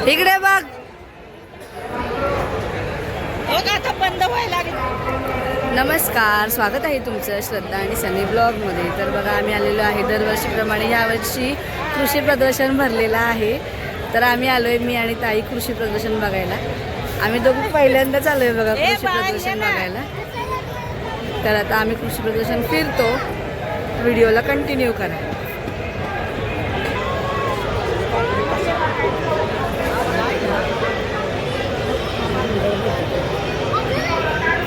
इकडे बघ. आता बंद व्हायला लागलं. नमस्कार, स्वागत आहे तुमचं श्रद्धा आणि सनी ब्लॉगमध्ये. तर बघा आम्ही आलेलो आहे दरवर्षीप्रमाणे यावर्षी कृषी प्रदर्शन भरलेलं आहे. तर आम्ही आलोय, मी आणि ताई कृषी प्रदर्शन बघायला. आम्ही दोघं पहिल्यांदाच आलोय बघा कृषी प्रदर्शन बघायला. तर आता आम्ही कृषी प्रदर्शन फिरतो. व्हिडिओला कंटिन्यू करा.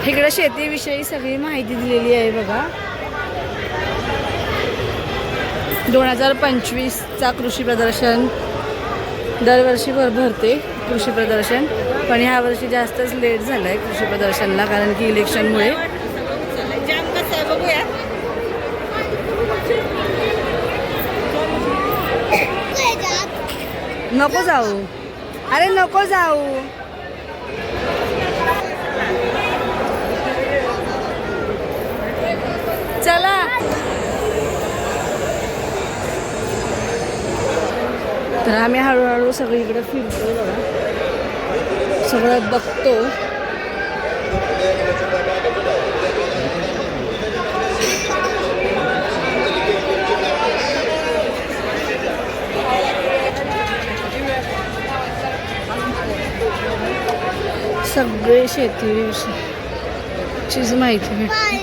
इकडे शेतीविषयी सगळी माहिती दिलेली आहे बघा. 2025चा कृषी प्रदर्शन दरवर्षी भरते कृषी प्रदर्शन, पण ह्या वर्षी जास्तच लेट झालंय कृषी प्रदर्शनला, कारण की इलेक्शनमुळे. जाम कसं आहे बघूया. नको जाऊ, अरे नको जाऊ. चला. तर आम्ही हळूहळू सगळीकडे फिरतो बघा, सगळं बघतो. सगळे शेतीचीच माहिती भेटते.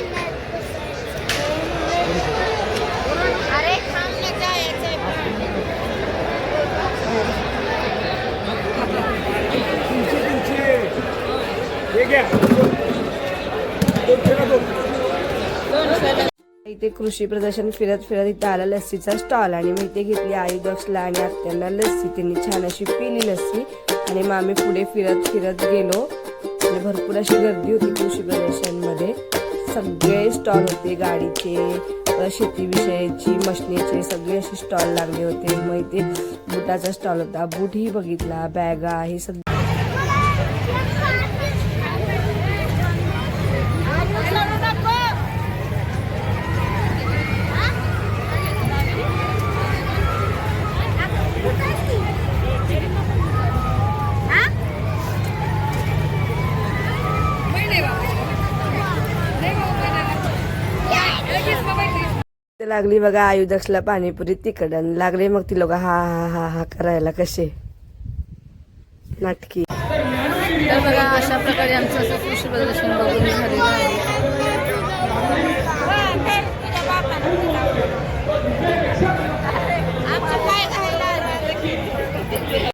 इथे कृषी प्रदर्शन फिरत फिरत इथं आला लस्सीचा स्टॉल, आणि मी इथे घेतली आई दक्षला आणि आत्यांना लस्सी. त्यांनी छान अशी पिली लस्सी, आणि मग आम्ही पुढे फिरत फिरत गेलो. आणि भरपूर अशी गर्दी होती कृषी प्रदर्शन मध्ये. सगळे स्टॉल होते, गाडीचे, शेतीविषयीची, मशनीचे सगळे असे स्टॉल लागले होते. मग इथे बुटाचा स्टॉल होता, बूटही बघितला, बॅगा, हे सगळं. लागली बघा आयुदक्षला पाणीपुरी तिकडन लागले. मग ती लोक हा हा हा हा करायला कसे नाटकी. तर बघा अशा प्रकारे आमचं असं कृषी प्रदर्शन बघून झालेलं आहे.